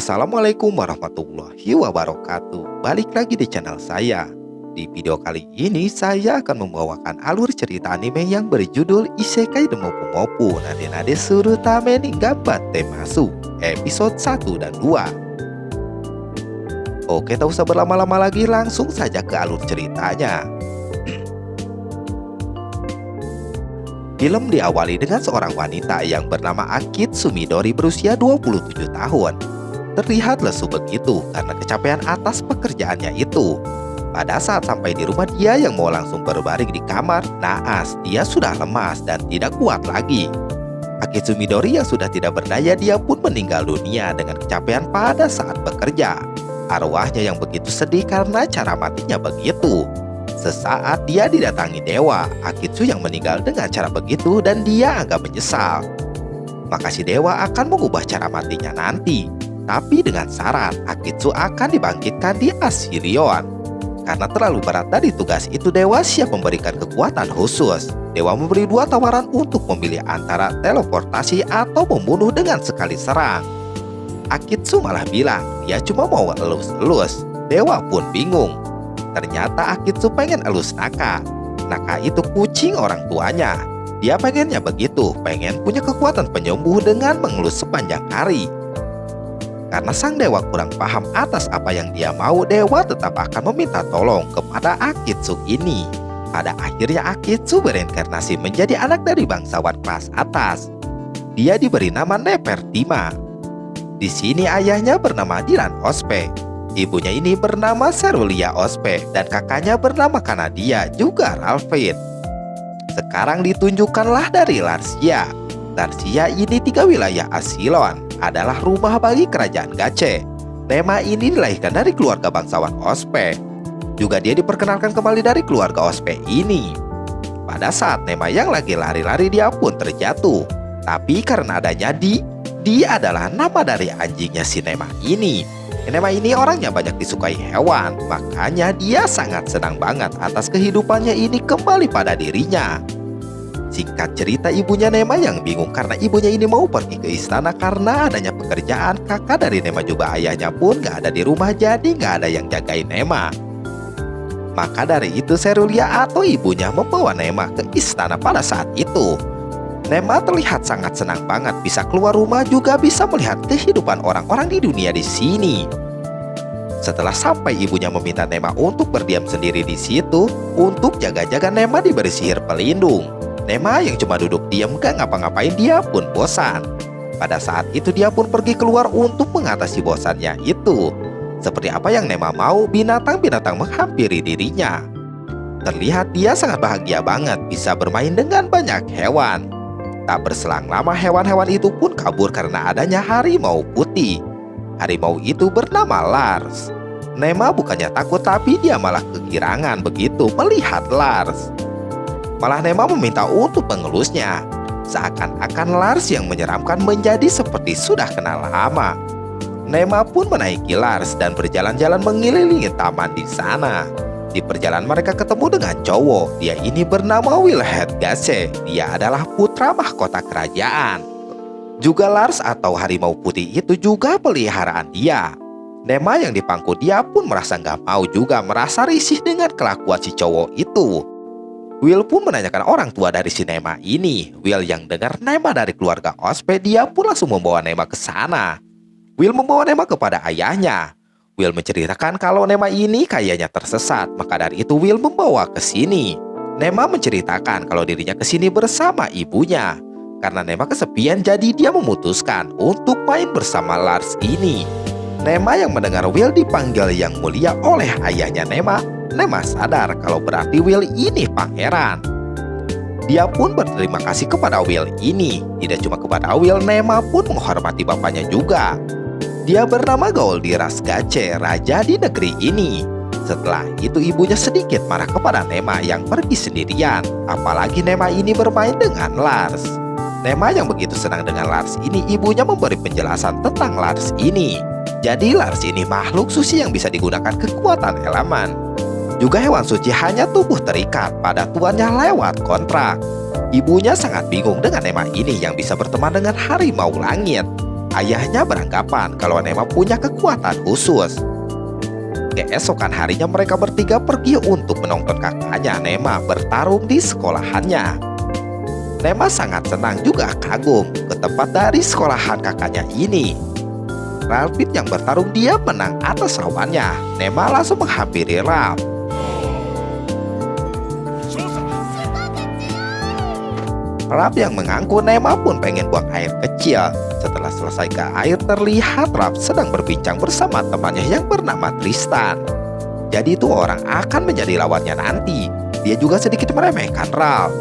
Assalamualaikum warahmatullahi wabarakatuh. Balik lagi di channel saya. Di video kali ini saya akan membawakan alur cerita anime yang berjudul Isekai Demopu Mopu Nade Nade Surutame ni Ganbatte Masu episode 1 dan 2. Oke, tak usah berlama-lama lagi, langsung saja ke alur ceritanya. Film diawali dengan seorang wanita yang bernama Akitsu Midori berusia 27 tahun. Terlihat lesu begitu karena kecapean atas pekerjaannya itu. Pada saat sampai di rumah dia yang mau langsung berbaring di kamar, naas dia sudah lemas dan tidak kuat lagi. Akitsu Midori yang sudah tidak berdaya, dia pun meninggal dunia dengan kecapean pada saat bekerja. Arwahnya yang begitu sedih karena cara matinya begitu. Sesaat dia didatangi dewa Akitsu yang meninggal dengan cara begitu dan dia agak menyesal. Maka si dewa akan mengubah cara matinya nanti, tapi dengan syarat Akitsu akan dibangkitkan di Asirion. Karena terlalu berat dari tugas itu, dewa siap memberikan kekuatan khusus. Dewa memberi dua tawaran untuk memilih antara teleportasi atau membunuh dengan sekali serang. Akitsu malah bilang dia cuma mau elus-elus. Dewa pun bingung. Ternyata Akitsu pengen elus Naka. Naka itu kucing orang tuanya. Dia pengennya begitu, pengen punya kekuatan penyembuh dengan mengelus sepanjang hari. Karena sang dewa kurang paham atas apa yang dia mau, dewa tetap akan meminta tolong kepada Akitsu ini. Pada akhirnya Akitsu bereinkarnasi menjadi anak dari bangsawan kelas atas. Dia diberi nama Nefertima. Di sini ayahnya bernama Dilan Ospe. Ibunya ini bernama Cerulia Ospe dan kakaknya bernama Kanadia juga Ralphine. Sekarang ditunjukkanlah dari Larsia. Larsia ini 3 wilayah Asilon, adalah rumah bagi kerajaan Gache. Nema ini dilahirkan dari keluarga bangsawan Ospe. Juga dia diperkenalkan kembali dari keluarga Ospe ini. Pada saat Nema yang lagi lari-lari, dia pun terjatuh. Tapi karena adanya Di adalah nama dari anjingnya si Nema ini. Nema ini orangnya banyak disukai hewan, makanya dia sangat senang banget atas kehidupannya ini kembali pada dirinya. Singkat cerita, ibunya Nema yang bingung karena ibunya ini mau pergi ke istana karena adanya pekerjaan. Kakak dari Nema juga ayahnya pun gak ada di rumah, jadi gak ada yang jagain Nema. Maka dari itu Cerulia atau ibunya membawa Nema ke istana pada saat itu. Nema terlihat sangat senang banget bisa keluar rumah, juga bisa melihat kehidupan orang-orang di dunia di sini. Setelah sampai, ibunya meminta Nema untuk berdiam sendiri di situ. Untuk jaga-jaga, Nema diberi sihir pelindung. Nema yang cuma duduk diam gak ngapa-ngapain, dia pun bosan. Pada saat itu dia pun pergi keluar untuk mengatasi bosannya itu. Seperti apa yang Nema mau, binatang-binatang menghampiri dirinya. Terlihat dia sangat bahagia banget bisa bermain dengan banyak hewan. Tak berselang lama hewan-hewan itu pun kabur karena adanya harimau putih. Harimau itu bernama Lars. Nema bukannya takut, tapi dia malah kegirangan begitu melihat Lars. Malah Nema meminta untuk mengelusnya. Seakan-akan Lars yang menyeramkan menjadi seperti sudah kenal lama. Nema pun menaiki Lars dan berjalan-jalan mengelilingi taman di sana. Di perjalanan mereka ketemu dengan cowok. Dia ini bernama Wilhelm Gasse. Dia adalah putra mahkota kerajaan. Juga Lars atau harimau putih itu juga peliharaan dia. Nema yang dipangku dia pun merasa nggak mau, juga merasa risih dengan kelakuan si cowok itu. Will pun menanyakan orang tua dari si Nema ini. Will yang dengar Nema dari keluarga Ospe, dia pun langsung membawa Nema ke sana. Will membawa Nema kepada ayahnya. Will menceritakan kalau Nema ini kayaknya tersesat, maka dari itu Will membawa ke sini. Nema menceritakan kalau dirinya ke sini bersama ibunya. Karena Nema kesepian, jadi dia memutuskan untuk main bersama Lars ini. Nema yang mendengar Will dipanggil yang mulia oleh ayahnya Nema, Nema sadar kalau berarti Will ini pangeran. Dia pun berterima kasih kepada Will ini. Tidak cuma kepada Will, Nema pun menghormati bapaknya juga. Dia bernama Goldiras Gache, raja di negeri ini. Setelah itu ibunya sedikit marah kepada Nema yang pergi sendirian. Apalagi Nema ini bermain dengan Lars. Nema yang begitu senang dengan Lars ini, ibunya memberi penjelasan tentang Lars ini. Jadi Lars ini makhluk suci yang bisa digunakan kekuatan elemen. Juga hewan suci hanya tubuh terikat pada tuannya lewat kontrak. Ibunya sangat bingung dengan Nema ini yang bisa berteman dengan harimau langit. Ayahnya beranggapan kalau Nema punya kekuatan khusus. Keesokan harinya mereka bertiga pergi untuk menonton kakaknya Nema bertarung di sekolahannya. Nema sangat senang juga kagum ke tempat dari sekolahan kakaknya ini. Ralphie yang bertarung dia menang atas lawannya. Nema langsung menghampiri Ralph. Ralph yang mengaku Nema pun pengen buang air kecil. Setelah selesai ke air, terlihat Ralph sedang berbincang bersama temannya yang bernama Tristan. Jadi itu orang akan menjadi lawannya nanti. Dia juga sedikit meremehkan Ralph.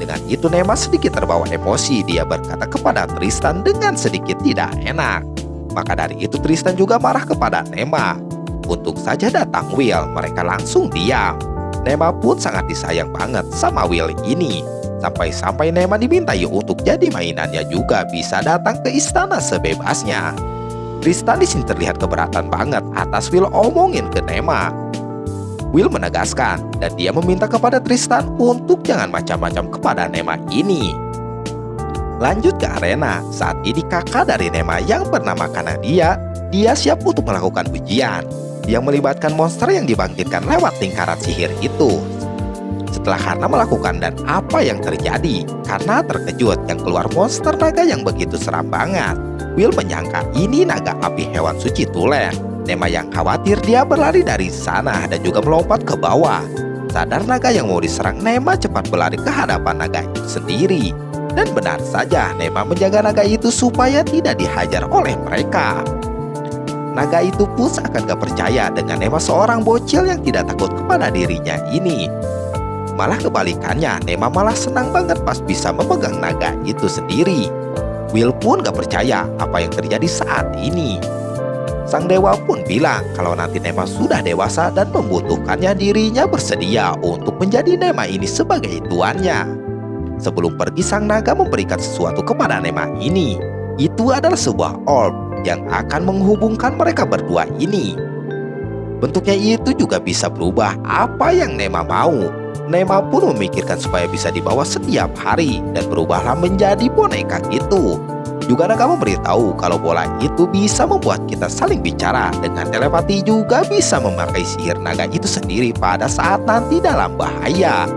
Dengan itu Nema sedikit terbawa emosi. Dia berkata kepada Tristan dengan sedikit tidak enak. Maka dari itu Tristan juga marah kepada Nema. Untung saja datang Will, mereka langsung diam. Nema pun sangat disayang banget sama Will ini. Sampai-sampai Nema dimintai untuk jadi mainannya juga bisa datang ke istana sebebasnya. Tristan di sini terlihat keberatan banget atas Will omongin ke Nema. Will menegaskan dan dia meminta kepada Tristan untuk jangan macam-macam kepada Nema ini. Lanjut ke arena. Saat ini kakak dari Nema yang bernama Kanadia, dia siap untuk melakukan ujian yang melibatkan monster yang dibangkitkan lewat lingkaran sihir itu. Setelah karena melakukan dan apa yang terjadi, karena terkejut yang keluar monster naga yang begitu seram banget. Will menyangka ini naga api hewan suci tulen. Nema yang khawatir dia berlari dari sana dan juga melompat ke bawah. Sadar naga yang mau diserang, Nema cepat berlari ke hadapan naga itu sendiri. Dan benar saja Nema menjaga naga itu supaya tidak dihajar oleh mereka. Naga itu pun akan gak percaya dengan Nema seorang bocil yang tidak takut kepada dirinya ini. Malah kebalikannya, Nema malah senang banget pas bisa memegang naga itu sendiri. Will pun gak percaya apa yang terjadi saat ini. Sang dewa pun bilang kalau nanti Nema sudah dewasa dan membutuhkannya, dirinya bersedia untuk menjadi Nema ini sebagai tuannya. Sebelum pergi, sang naga memberikan sesuatu kepada Nema ini. Itu adalah sebuah orb yang akan menghubungkan mereka berdua ini. Bentuknya itu juga bisa berubah apa yang Nema mau. Nema pun memikirkan supaya bisa dibawa setiap hari dan berubahlah menjadi boneka gitu. Juga naga memberitahu kalau bola itu bisa membuat kita saling bicara. Dengan telepati juga bisa memakai sihir naga itu sendiri pada saat nanti dalam bahaya.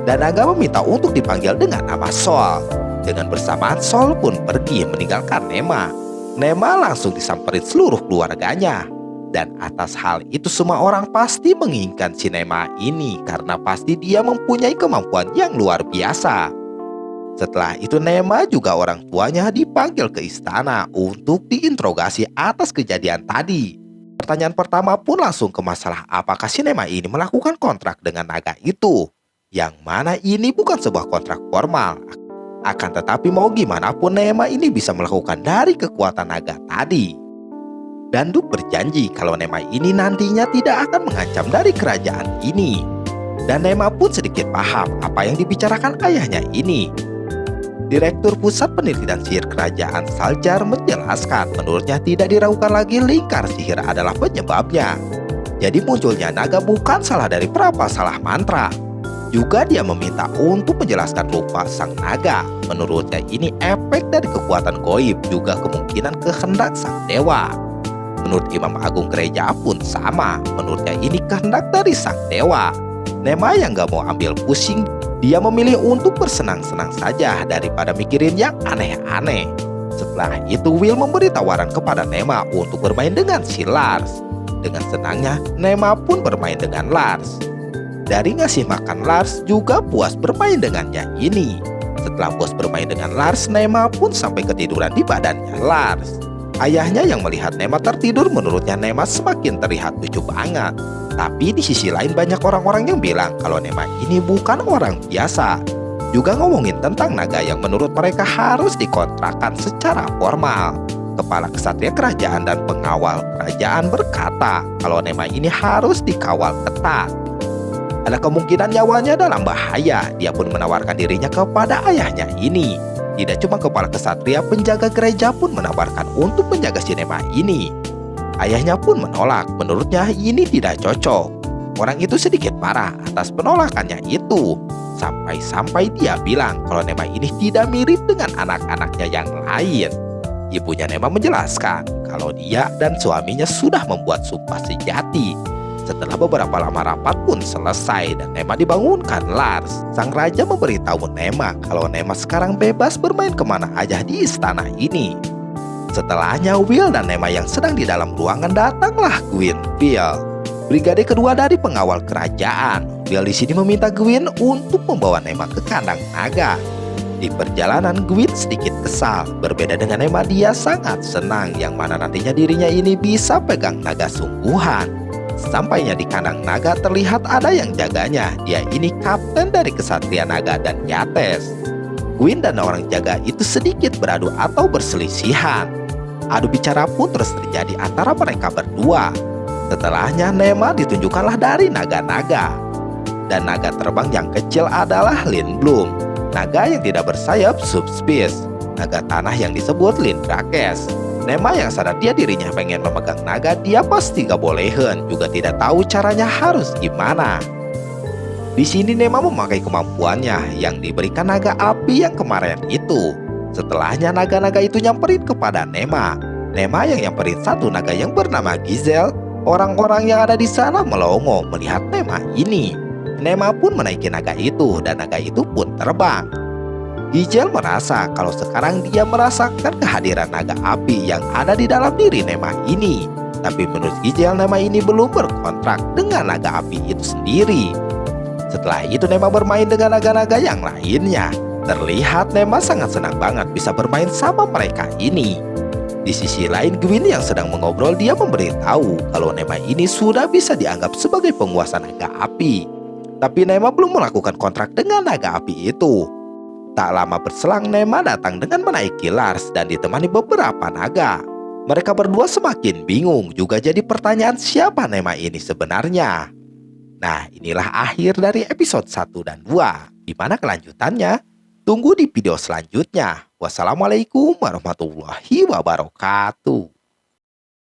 Dan naga meminta untuk dipanggil dengan nama Sol. Dengan bersamaan Sol pun pergi meninggalkan Nema. Nema langsung disamperin seluruh keluarganya. Dan atas hal itu semua orang pasti menginginkan si Nema ini karena pasti dia mempunyai kemampuan yang luar biasa. Setelah itu Nema juga orang tuanya dipanggil ke istana untuk diinterogasi atas kejadian tadi. Pertanyaan pertama pun langsung ke masalah apakah si Nema ini melakukan kontrak dengan naga itu. Yang mana ini bukan sebuah kontrak formal. Akan tetapi mau gimana pun Nema ini bisa melakukan dari kekuatan naga tadi. Danduk berjanji kalau Nema ini nantinya tidak akan mengancam dari kerajaan ini. Dan Nema pun sedikit paham apa yang dibicarakan ayahnya ini. Direktur Pusat Penelitian Sihir Kerajaan Saljar menjelaskan menurutnya tidak diragukan lagi lingkar sihir adalah penyebabnya. Jadi munculnya naga bukan salah dari salah mantra. Juga dia meminta untuk menjelaskan rupa sang naga. Menurutnya ini efek dari kekuatan goib, juga kemungkinan kehendak sang dewa. Menurut Imam Agung Gereja pun sama. Menurutnya ini kehendak dari sang dewa. Nema yang gak mau ambil pusing, dia memilih untuk bersenang-senang saja daripada mikirin yang aneh-aneh. Setelah itu Will memberi tawaran kepada Nema untuk bermain dengan si Lars. Dengan senangnya Nema pun bermain dengan Lars. Dari ngasih makan Lars juga puas bermain dengannya ini. Setelah puas bermain dengan Lars, Nema pun sampai ketiduran di badannya Lars. Ayahnya yang melihat Nema tertidur, menurutnya Nema semakin terlihat lucu banget. Tapi di sisi lain banyak orang-orang yang bilang kalau Nema ini bukan orang biasa. Juga ngomongin tentang naga yang menurut mereka harus dikontrakkan secara formal. Kepala Kesatria Kerajaan dan pengawal kerajaan berkata kalau Nema ini harus dikawal ketat. Ada kemungkinan nyawanya dalam bahaya. Dia pun menawarkan dirinya kepada ayahnya ini. Tidak cuma kepala kesatria, penjaga gereja pun menawarkan untuk menjaga si Nema ini. Ayahnya pun menolak. Menurutnya ini tidak cocok. Orang itu sedikit marah atas penolakannya itu. Sampai-sampai dia bilang kalau Nema ini tidak mirip dengan anak-anaknya yang lain. Ibunya Nema menjelaskan kalau dia dan suaminya sudah membuat sumpah sejati. Setelah beberapa lama rapat pun selesai dan Nema dibangunkan Lars. Sang raja memberitahu Nema kalau Nema sekarang bebas bermain kemana aja di istana ini. Setelahnya Will dan Nema yang sedang di dalam ruangan datanglah Gwynfield, brigade kedua dari pengawal kerajaan. Will di sini meminta Gwyn untuk membawa Nema ke kandang naga. Di perjalanan Gwyn sedikit kesal. Berbeda dengan Nema, dia sangat senang yang mana nantinya dirinya ini bisa pegang naga sungguhan. Sampainya di kandang naga terlihat ada yang jaganya. Dia ini kapten dari kesatria naga dan Yates. Gwyn dan orang jaga itu sedikit beradu atau berselisihan. Adu bicara pun terus terjadi antara mereka berdua. Setelahnya Nema ditunjukkanlah dari naga-naga. Dan naga terbang yang kecil adalah Lindblom. Naga yang tidak bersayap Subspecies. Naga tanah yang disebut Lindrakes. Nema yang sadar dia dirinya pengen memegang naga, dia pasti gak bolehin, juga tidak tahu caranya harus gimana. Di sini Nema memakai kemampuannya yang diberikan naga api yang kemarin itu. Setelahnya naga-naga itu nyamperin kepada Nema. Nema yang nyamperin satu naga yang bernama Gizel. Orang-orang yang ada di sana melongo melihat Nema ini. Nema pun menaiki naga itu dan naga itu pun terbang. Gizel merasa kalau sekarang dia merasakan kehadiran naga api yang ada di dalam diri Nema ini. Tapi menurut Gizel, Nema ini belum berkontrak dengan naga api itu sendiri. Setelah itu Nema bermain dengan naga-naga yang lainnya. Terlihat Nema sangat senang banget bisa bermain sama mereka ini. Di sisi lain, Gwyn yang sedang mengobrol, dia memberitahu kalau Nema ini sudah bisa dianggap sebagai penguasa naga api. Tapi Nema belum melakukan kontrak dengan naga api itu. Tak lama berselang, Nema datang dengan menaiki Lars dan ditemani beberapa naga. Mereka berdua semakin bingung, juga jadi pertanyaan siapa Nema ini sebenarnya. Nah, inilah akhir dari episode 1 dan 2. Di mana kelanjutannya? Tunggu di video selanjutnya. Wassalamualaikum warahmatullahi wabarakatuh.